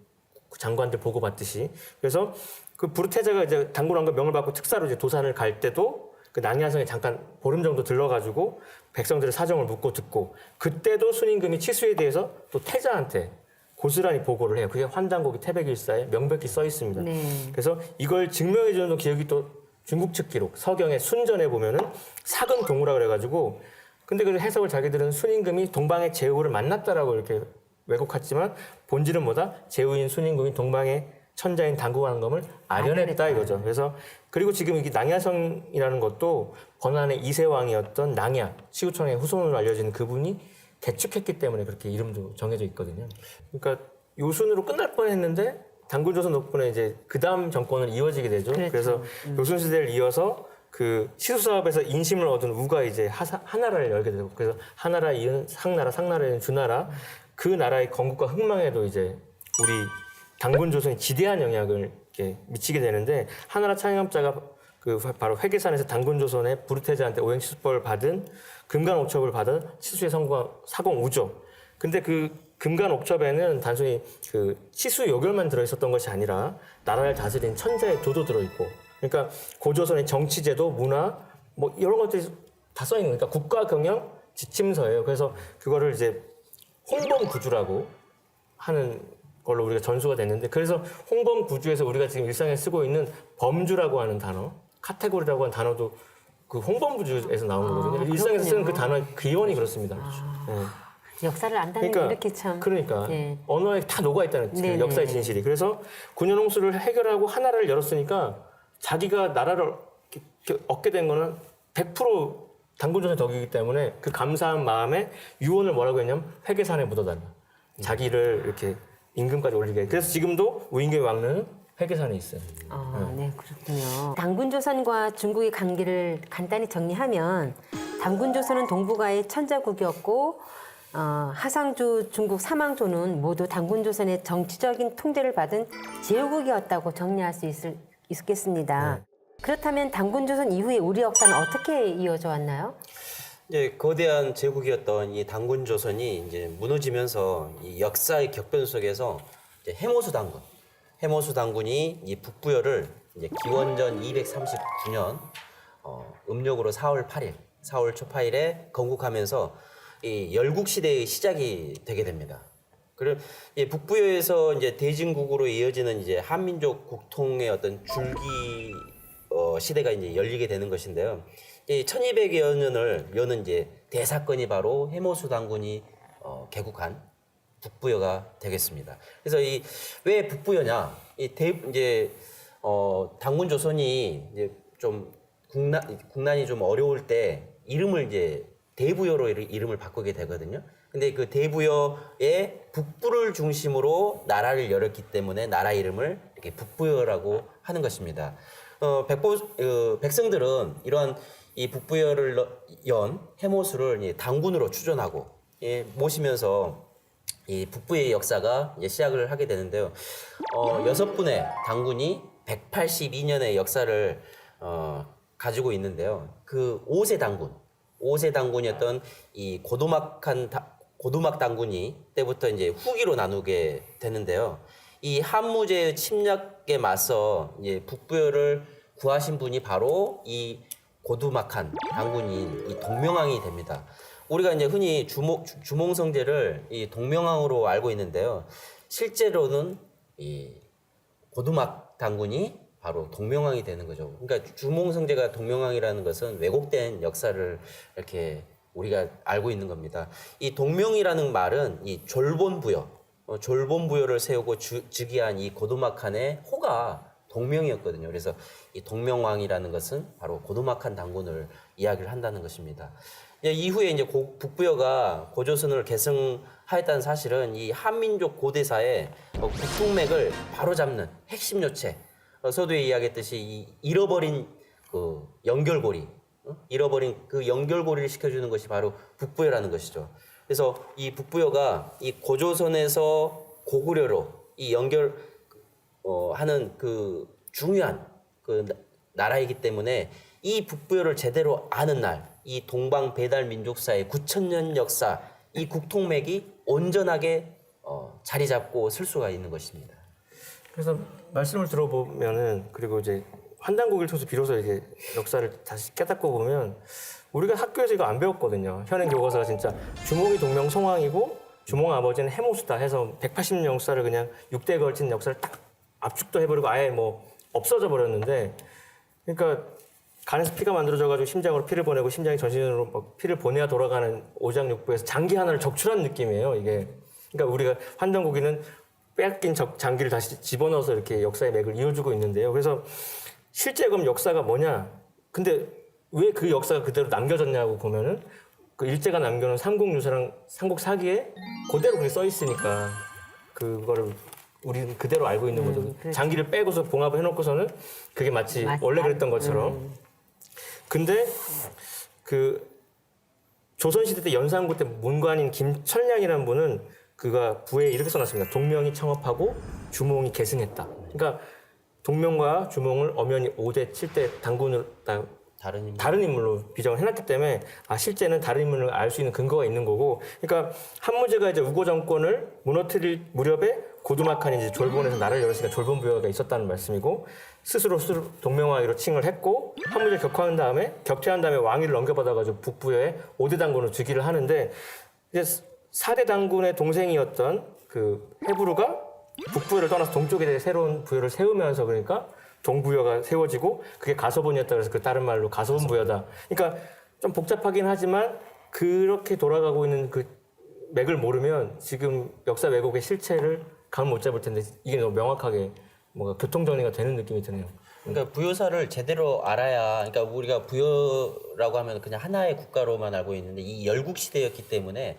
장관들 보고 받듯이. 그래서 그 부르테자가 이제 단군왕과 명을 받고 특사로 이제 도산을 갈 때도 그 낭야성에 잠깐 보름 정도 들러가지고 백성들의 사정을 묻고 듣고 그때도 순임금이 치수에 대해서 또 태자한테 고스란히 보고를 해요. 그게 환단고기 태백일사에 명백히 써 있습니다. 네. 그래서 이걸 증명해주는 기록이 또 중국 측 기록, 서경의 순전에 보면은 사근동우라 그래가지고 근데 그 해석을 자기들은 순임금이 동방의 제후를 만났다라고 이렇게 왜곡했지만 본질은 뭐다? 제후인 순임금이 동방의 천자인 단구왕검을 아련했다 이거죠. 그래서 그리고 지금 이게 낭야성이라는 것도 번안의 이세왕이었던 낭야 시우천의 후손으로 알려진 그분이 개축했기 때문에 그렇게 이름도 정해져 있거든요. 그러니까 요순으로 끝날 뻔했는데 단군조선 덕분에 이제 그 다음 정권을 이어지게 되죠. 그렇죠. 그래서 요순 시대를 이어서 그 시수 사업에서 인심을 얻은 우가 이제 하나라를 열게 되고 그래서 하나라 이은 상나라, 상나라 이은 주나라 그 나라의 건국과 흥망에도 이제 우리 단군조선이 지대한 영향을 이렇게 미치게 되는데 하나라 창업자가 그 바로 회계산에서 단군조선의 부르테자한테 오행치수법을 받은 금간옥첩을 받은 치수의 사공 우조. 근데 그 금간옥첩에는 단순히 그 치수 요결만 들어있었던 것이 아니라 나라를 다스린 천자의 도도 들어있고, 그러니까 고조선의 정치제도, 문화, 뭐 이런 것들이 다 써있는 거니까 국가 경영 지침서예요. 그래서 그거를 이제 홍범구주라고 하는 걸로 우리가 전수가 됐는데, 그래서 홍범구주에서 우리가 지금 일상에 쓰고 있는 범주라고 하는 단어, 카테고리라고 하는 단어도 그 홍범구주에서 나온 거거든요. 일상에서 쓰는 그 단어의 기원이 그렇습니다. 네. 역사를 안다는 게 이렇게 참. 그러니까 네. 언어에 다 녹아 있다는 그 네네. 역사의 진실이. 그래서 군현홍수를 해결하고 하나라를 열었으니까 자기가 나라를 이렇게 얻게 된 거는 100% 단군조선의 덕이기 때문에 그 감사한 마음에 유언을 뭐라고 했냐면 회계산에 묻어달라. 자기를 이렇게 임금까지 올리게. 그래서 지금도 우임금의 왕릉은 회계산에 있어요. 네, 그렇군요. 단군조선과 중국의 관계를 간단히 정리하면 단군조선은 동북아의 천자국이었고 하상조, 중국 사망조는 모두 단군조선의 정치적인 통제를 받은 제후국이었다고 정리할 수 있겠습니다. 그렇다면 단군조선 이후에 우리 역사는 어떻게 이어져 왔나요? 이제 거대한 제국이었던 이 단군조선이 이제 무너지면서 이 역사의 격변 속에서 이제 해모수 단군이 이 북부여를 이제 기원전 239년 음력으로 4월 초 8일에 건국하면서 이 열국 시대의 시작이 되게 됩니다. 그리고 이 북부여에서 이제 대진국으로 이어지는 이제 한민족 국통의 어떤 줄기 시대가 이제 열리게 되는 것인데요. 이 1200여 년을 여는 이제 대사건이 바로 해모수 단군이 개국한 북부여가 되겠습니다. 그래서 이 왜 북부여냐? 이제 단군 조선이 이제 좀 국난이 좀 어려울 때 이름을 이제 대부여로 이름을 바꾸게 되거든요. 근데 그 대부여의 북부를 중심으로 나라를 열었기 때문에 나라 이름을 이렇게 북부여라고 하는 것입니다. 백성들은 이런 이 북부여를 연 해모수를 단군으로 추존하고 모시면서 이 북부의 역사가 이제 시작을 하게 되는데요. 6분의 단군이 182년의 역사를 가지고 있는데요. 그 5세 단군이었던 이 고도막 단군이 때부터 이제 후기로 나누게 되는데요. 이 한무제의 침략에 맞서 이제 북부여를 구하신 분이 바로 이 고두막한 단군인 이 동명왕이 됩니다. 우리가 이제 흔히 주몽성제를 이 동명왕으로 알고 있는데요. 실제로는 이 고두막 단군이 바로 동명왕이 되는 거죠. 그러니까 주몽성제가 동명왕이라는 것은 왜곡된 역사를 이렇게 우리가 알고 있는 겁니다. 이 동명이라는 말은 이 졸본부여를 세우고 즉위한 이 고두막한의 호가 동명이었거든요. 그래서 이 동명왕이라는 것은 바로 고두막한 단군을 이야기를 한다는 것입니다. 이후에 이제 북부여가 고조선을 계승하였다는 사실은 이 한민족 고대사의 국통맥을 바로잡는 핵심 요체, 서두에 이야기했듯이 이 잃어버린 그 연결고리, 잃어버린 그 연결고리를 시켜주는 것이 바로 북부여라는 것이죠. 그래서 이 북부여가 이 고조선에서 고구려로 이 하는 그 중요한 그 나라이기 때문에 이 북부여를 제대로 아는 날, 이 동방 배달 민족사의 9,000년 역사, 이 국통맥이 온전하게 자리 잡고 설 수가 있는 것입니다. 그래서 말씀을 들어보면은 그리고 이제 환단고기를 통해서 비로소 이게 역사를 다시 깨닫고 보면 우리가 학교에서 이거 안 배웠거든요. 현행 교과서가 진짜 주몽이 동명 송황이고 주몽 아버지는 해모수다 해서 180년 역사를 그냥 6대에 걸친 역사를 딱 압축도 해버리고 아예 뭐 없어져 버렸는데, 그러니까 간에서 피가 만들어져가지고 심장으로 피를 보내고 심장이 전신으로 막 피를 보내야 돌아가는 오장육부에서 장기 하나를 적출한 느낌이에요, 이게. 그러니까 우리가 환단고기는 빼앗긴 장기를 다시 집어넣어서 이렇게 역사의 맥을 이어주고 있는데요. 그래서 실제 그럼 역사가 뭐냐? 근데 왜 그 역사가 그대로 남겨졌냐고 보면은 그 일제가 남겨놓은 삼국유사랑 삼국사기에 그대로 그렇게 써 있으니까 그거를 우리는 그대로 알고 있는 거죠. 그렇죠. 장기를 빼고서 봉합을 해놓고서는 그게 마치 원래 그랬던 것처럼. 근데 그 조선시대 때 연산군 때 문관인 김철량이라는 분은 그가 부에 이렇게 써놨습니다. 동명이 청업하고 주몽이 계승했다. 그러니까 동명과 주몽을 엄연히 5대, 7대 당군으로 다른 인물로 비정을 해놨기 때문에 실제는 다른 인물을 알 수 있는 근거가 있는 거고, 그러니까 한무제가 이제 우고 정권을 무너뜨릴 무렵에 고두막한이 이제 졸본에서 나라를 열었으니까 졸본부여가 있었다는 말씀이고, 스스로 동명왕이로 칭을 했고 한무제 격퇴한 다음에 왕위를 넘겨받아가지고 북부여에 5대 당군을 즉위를 하는데, 이제 4대 당군의 동생이었던 그 해부르가 북부여를 떠나서 동쪽에 새로운 부여를 세우면서, 그러니까 동부여가 세워지고 그게 가서본이었다 그래서 그 다른 말로 가서본부여다. 그러니까 좀 복잡하긴 하지만 그렇게 돌아가고 있는 그 맥을 모르면 지금 역사 왜곡의 실체를 감 못 잡을 텐데 이게 너무 명확하게 뭔가 교통정리가 되는 느낌이 드네요. 그러니까 부여사를 제대로 알아야, 그러니까 우리가 부여라고 하면 그냥 하나의 국가로만 알고 있는데 이 열국 시대였기 때문에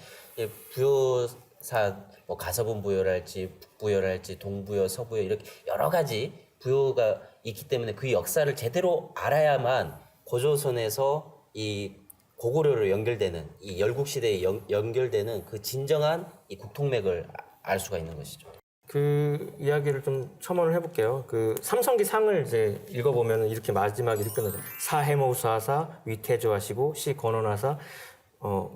부여사 뭐 가서본 부여랄지 북부여랄지 동부여, 서부여 이렇게 여러 가지 부여가 있기 때문에 그 역사를 제대로 알아야만 고조선에서 이 고구려로 연결되는 이 열국 시대에 연결되는 그 진정한 이 국통맥을 알 수가 있는 것이죠. 그 이야기를 좀 첨언을 해볼게요. 그 삼성기 상을 이제 읽어보면 이렇게 마지막에 이렇게 끝나죠. 사해모수하사 위태조하시고 시건원하사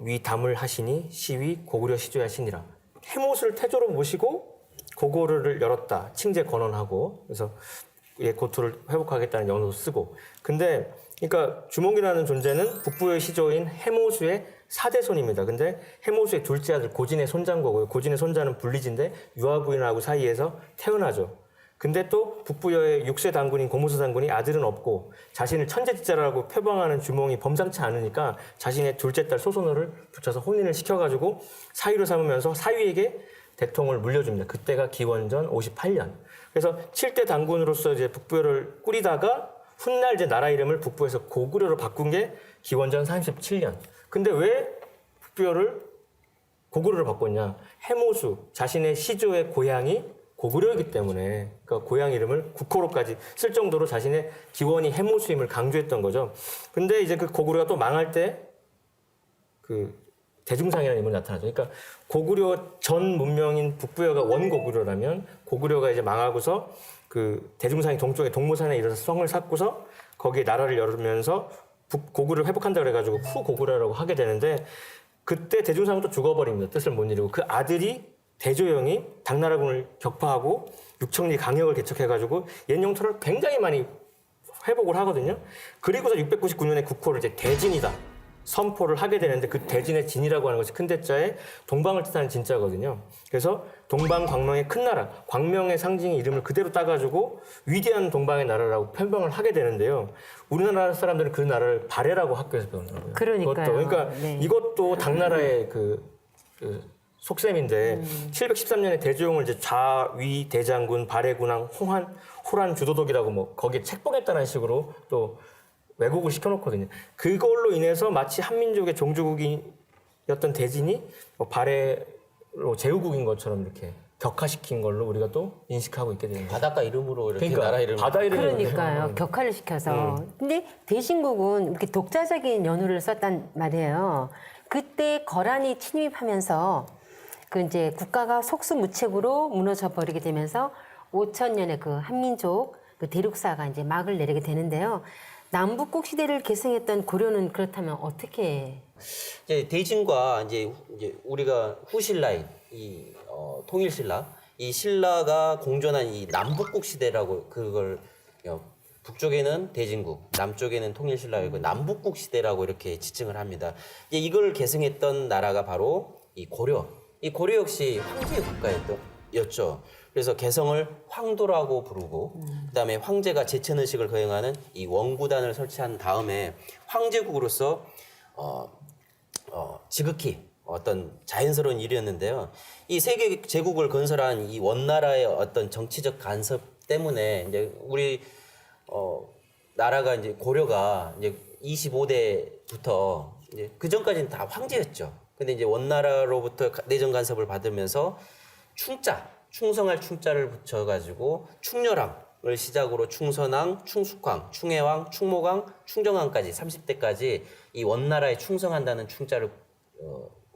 위담을 하시니 시위 고구려 시조하시니라. 해모수를 태조로 모시고 고구려를 열었다. 칭제 건원하고 그래서 고토를 회복하겠다는 연호도 쓰고. 근데 그러니까 주몽이라는 존재는 북부의 시조인 해모수의 4대 손입니다. 근데 해모수의 둘째 아들 고진의 손자인 거고요. 고진의 손자는 불리진데 유아부인하고 사이에서 태어나죠. 근데 또 북부여의 6세 당군인 고무수 당군이 아들은 없고 자신을 천재지자라고 표방하는 주몽이 범상치 않으니까 자신의 둘째 딸 소선호를 붙여서 혼인을 시켜가지고 사위로 삼으면서 사위에게 대통을 물려줍니다. 그때가 기원전 58년. 그래서 7대 당군으로서 이제 북부여를 꾸리다가 훗날 이제 나라 이름을 북부에서 고구려로 바꾼 게 기원전 37년. 근데 왜 북부여를 고구려로 바꿨냐? 해모수, 자신의 시조의 고향이 고구려이기 때문에 그러니까 고향 이름을 국호로까지 쓸 정도로 자신의 기원이 해모수임을 강조했던 거죠. 근데 이제 그 고구려가 또 망할 때 그 대중상이라는 인물이 나타나죠. 그러니까 고구려 전 문명인 북부여가 원고구려라면 고구려가 이제 망하고서 그 대중상이 동쪽에 동모산에 이르러서 성을 쌓고서 거기에 나라를 열으면서 고구려를 회복한다 그래가지고 후고구려라고 하게 되는데 그때 대중상은 또 죽어버립니다. 뜻을 못 이루고 그 아들이 대조영이 당나라군을 격파하고 육청리 강역을 개척해가지고 옛 영토를 굉장히 많이 회복을 하거든요. 그리고서 699년에 국호를 이제 대진이다 선포를 하게 되는데 그 대진의 진이라고 하는 것이 큰 대자에 동방을 뜻하는 진자거든요. 그래서 동방 광명의 큰 나라, 광명의 상징 이름을 그대로 따가지고 위대한 동방의 나라라고 편명을 하게 되는데요. 우리나라 사람들은 그 나라를 발해라고 학교에서 배우더라고요. 그러니까요. 그러니까 네. 이것도 당나라의 그 속셈인데 713년에 대조영을 이제 좌위 대장군 발해군왕 호란 주도독이라고 뭐 거기에 책봉했다는 식으로 또 왜곡을 시켜놓거든요. 그걸로 인해서 마치 한민족의 종주국이었던 대진이 뭐 발해로 제후국인 것처럼 이렇게 격화시킨 걸로 우리가 또 인식하고 있게 되는 거예요. 바닷가 이름으로 이렇게 그러니까 나라 이름. 바다 이름을 그러니까요. 격화를 시켜서. 근데 대신국은 이렇게 독자적인 연호를 썼단 말이에요. 그때 거란이 침입하면서 그 이제 국가가 속수무책으로 무너져 버리게 되면서 5천년의 그 한민족 그 대륙사가 이제 막을 내리게 되는데요. 남북국 시대를 계승했던 고려는 그렇다면 어떻게? 이제 대진과 이제 우리가 후신라인 통일신라 이 신라가 공존한 이 남북국 시대라고 그걸 북쪽에는 대진국, 남쪽에는 통일신라이고 남북국 시대라고 이렇게 지칭을 합니다. 이제 이걸 계승했던 나라가 바로 이 고려. 이 고려 역시 황제의 국가였죠. 그래서 개성을 황도라고 부르고 그다음에 황제가 제천의식을 거행하는 이 원구단을 설치한 다음에 황제국으로서 지극히 어떤 자연스러운 일이었는데요. 이 세계 제국을 건설한 이 원나라의 어떤 정치적 간섭 때문에 이제 우리 나라가 이제 고려가 이제 25대부터 이제 그 전까지는 다 황제였죠. 근데 이제 원나라로부터 내정 간섭을 받으면서 충성할 충자를 붙여가지고 충렬왕을 시작으로 충선왕, 충숙왕, 충해왕, 충모강, 충정왕까지 30대까지 이 원나라에 충성한다는 충자를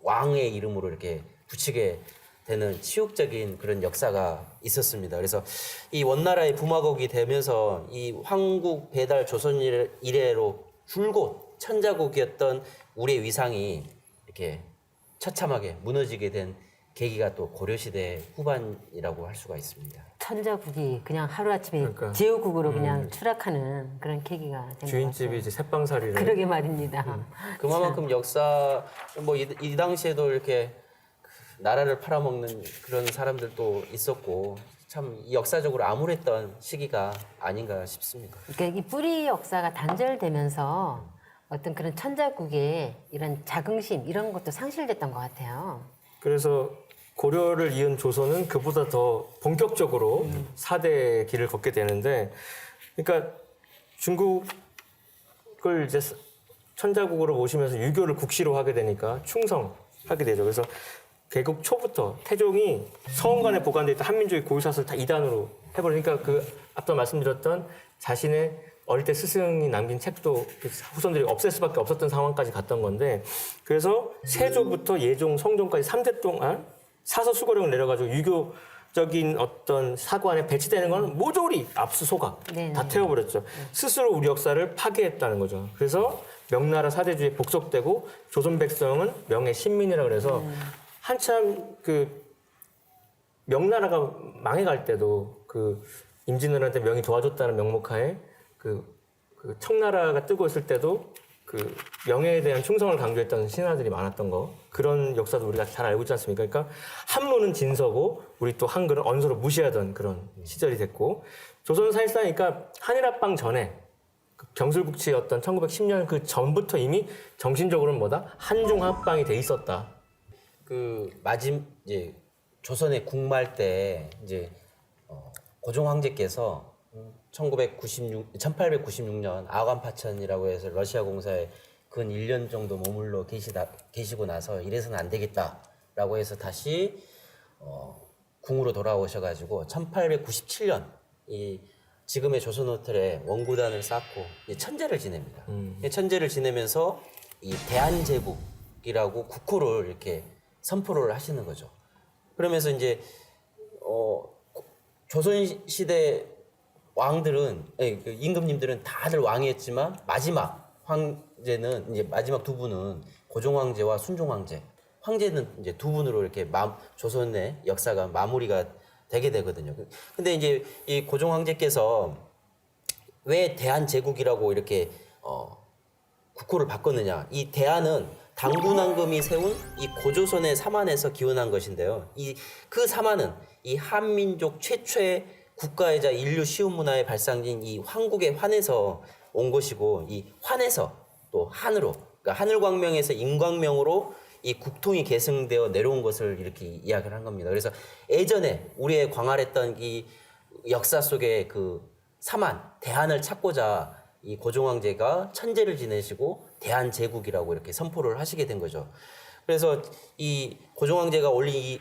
왕의 이름으로 이렇게 붙이게 되는 치욕적인 그런 역사가 있었습니다. 그래서 이 원나라의 부마국이 되면서 이 황국 배달 조선 이래로 줄곧 천자국이었던 우리의 위상이 이렇게 처참하게 무너지게 된 계기가 또 고려시대 후반이라고 할 수가 있습니다. 천자국이 그냥 하루아침에 그러니까. 제후국으로 그냥 추락하는 그런 계기가 된 것 같아요. 주인집이 이제 새빵살이를 그러게 말입니다. 그만큼 역사 뭐 이 당시에도 이렇게 나라를 팔아먹는 그런 사람들도 있었고 참 역사적으로 암울했던 시기가 아닌가 싶습니다. 그러니까 이 뿌리 역사가 단절되면서 어떤 그런 천자국의 이런 자긍심 이런 것도 상실됐던 것 같아요. 그래서 고려를 이은 조선은 그보다 더 본격적으로 4대 길을 걷게 되는데, 그러니까 중국을 이제 천자국으로 모시면서 유교를 국시로 하게 되니까 충성하게 되죠. 그래서 개국 초부터 태종이 서원관에 보관돼 있던 한민족의 고유사설을 다 이단으로 해버리니까 그 앞서 말씀드렸던 자신의 어릴 때 스승이 남긴 책도 후손들이 없앨 수밖에 없었던 상황까지 갔던 건데, 그래서 세조부터 예종, 성종까지 3대 동안 사서 수거령을 내려가지고 유교적인 어떤 사관에 배치되는 건 모조리 압수소각 네네. 다 태워버렸죠. 스스로 우리 역사를 파괴했다는 거죠. 그래서 명나라 사대주의에 복속되고 조선 백성은 명예 신민이라 그래서 한참 그 명나라가 망해갈 때도 그 임진왜란때 명이 도와줬다는 명목하에 그 청나라가 뜨고 있을 때도 그 명예에 대한 충성을 강조했던 신하들이 많았던 거, 그런 역사도 우리가 잘 알고 있지 않습니까? 그러니까 한문은 진서고 우리 또 한글은 언서로 무시하던 그런 시절이 됐고, 조선은 사실상 그러니까 한일합방 전에 그 경술국치였던 1910년 그 전부터 이미 정신적으로는 뭐다? 한중합방이 돼 있었다. 이제 조선의 국말 때 이제 고종 황제께서 1896년 아관파천이라고 해서 러시아 공사에 근 1년 정도 머물러 계시고 나서 이래서는 안 되겠다라고 해서 다시 궁으로 돌아오셔가지고 1897년 이 지금의 조선 호텔에 원구단을 쌓고 천제를 지냅니다. 천제를 지내면서 이 대한제국이라고 국호를 이렇게 선포를 하시는 거죠. 그러면서 이제 조선 시대 왕들은 그 임금님들은 다들 왕이었지만 마지막 황제는 이제 마지막 두 분은 고종 황제와 순종 황제. 황제는 이제 두 분으로 이렇게 조선의 역사가 마무리가 되게 되거든요. 근데 이제 이 고종 황제께서 왜 대한제국이라고 이렇게 국호를 바꿨느냐? 이 대한은 당군왕금이 세운 이 고조선의 사만에서 기원한 것인데요. 그 사만은 이 한민족 최초의 국가이자 인류 시온문화의 발상지인 이 황국의 환에서 온 것이고, 이 환에서 또 한으로, 그러니까 하늘광명에서 인광명으로 이 국통이 계승되어 내려온 것을 이렇게 이야기를 한 겁니다. 그래서 예전에 우리의 광활했던 이 역사 속의 그 사만, 대한을 찾고자 이 고종황제가 천재를 지내시고 대한제국이라고 이렇게 선포를 하시게 된 거죠. 그래서 이 고종황제가 올린 이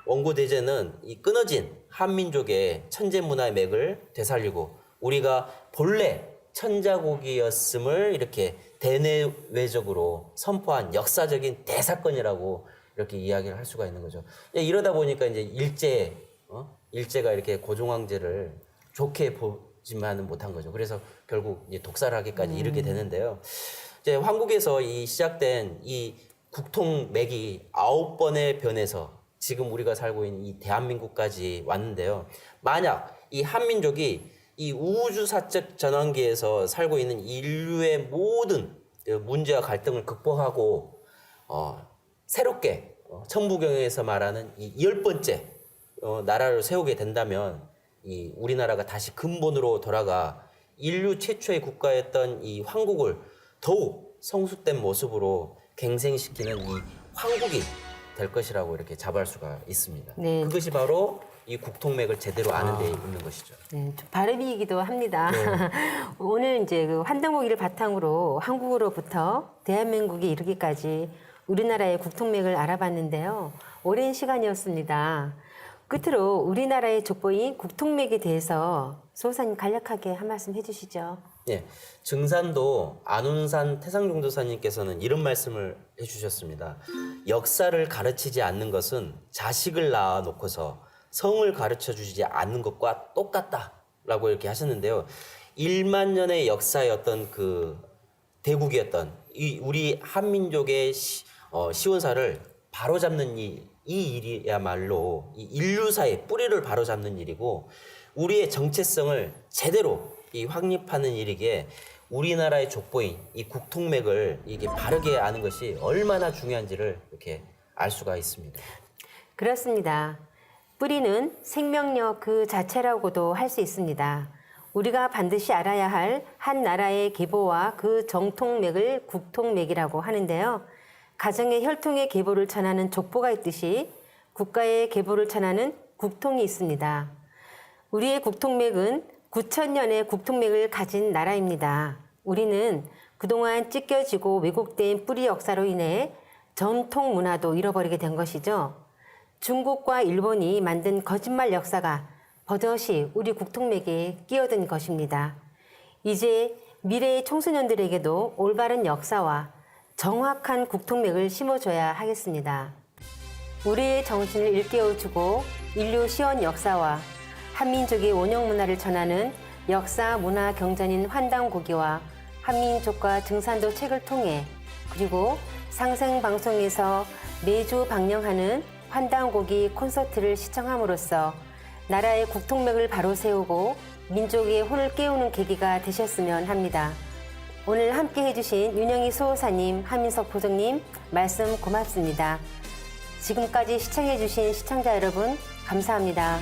원구대제는 이 끊어진 한민족의 천재 문화의 맥을 되살리고 우리가 본래 천자국이었음을 이렇게 대내외적으로 선포한 역사적인 대사건이라고 이렇게 이야기를 할 수가 있는 거죠. 이러다 보니까 이제 일제가 이렇게 고종황제를 좋게 보지만은 못한 거죠. 그래서 결국 이제 독살을 하기까지 이르게 되는데요. 이제 한국에서 이 시작된 이 국통맥이 9번의 변해서 지금 우리가 살고 있는 이 대한민국까지 왔는데요. 만약 이 한민족이 이 우주사적 전환기에서 살고 있는 인류의 모든 문제와 갈등을 극복하고 새롭게 천부경에서 말하는 이 10번째 나라를 세우게 된다면 이 우리나라가 다시 근본으로 돌아가 인류 최초의 국가였던 이 황국을 더욱 성숙된 모습으로 갱생시키는 이 황국이 될 것이라고 이렇게 자부할 수가 있습니다. 네. 그것이 바로 이 국통맥을 제대로 아는 데 있는 것이죠. 네, 좀 발음이기도 합니다. 오늘 이제 그 환단고기를 바탕으로 한국으로부터 대한민국에 이르기까지 우리나라의 국통맥을 알아봤는데요. 오랜 시간이었습니다. 끝으로 우리나라의 족보인 국통맥에 대해서 소호사님 간략하게 한 말씀 해주시죠. 예, 증산도 안운산 태상종도사님께서는 이런 말씀을 해주셨습니다. 역사를 가르치지 않는 것은 자식을 낳아놓고서 성을 가르쳐주지 않는 것과 똑같다라고 이렇게 하셨는데요. 1만 년의 역사의 어떤 그 대국이었던 이 우리 한민족의 시원사를 바로잡는 이 일이야말로 이 인류사의 뿌리를 바로잡는 일이고 우리의 정체성을 제대로 이 확립하는 일이기에 우리나라의 족보인 이 국통맥을 이게 바르게 아는 것이 얼마나 중요한지를 이렇게 알 수가 있습니다. 그렇습니다. 뿌리는 생명력 그 자체라고도 할 수 있습니다. 우리가 반드시 알아야 할 한 나라의 계보와 그 정통맥을 국통맥이라고 하는데요. 가정의 혈통의 계보를 전하는 족보가 있듯이 국가의 계보를 전하는 국통이 있습니다. 우리의 국통맥은 9,000년의 국통맥을 가진 나라입니다. 우리는 그동안 찢겨지고 왜곡된 뿌리 역사로 인해 전통 문화도 잃어버리게 된 것이죠. 중국과 일본이 만든 거짓말 역사가 버젓이 우리 국통맥에 끼어든 것입니다. 이제 미래의 청소년들에게도 올바른 역사와 정확한 국통맥을 심어줘야 하겠습니다. 우리의 정신을 일깨워주고 인류 시원 역사와 한민족의 원형 문화를 전하는 역사 문화 경전인 환단고기와 한민족과 증산도 책을 통해 그리고 상생방송에서 매주 방영하는 환단고기 콘서트를 시청함으로써 나라의 국통맥을 바로 세우고 민족의 혼을 깨우는 계기가 되셨으면 합니다. 오늘 함께 해주신 윤영희 수호사님, 하민석 보정님 말씀 고맙습니다. 지금까지 시청해주신 시청자 여러분 감사합니다.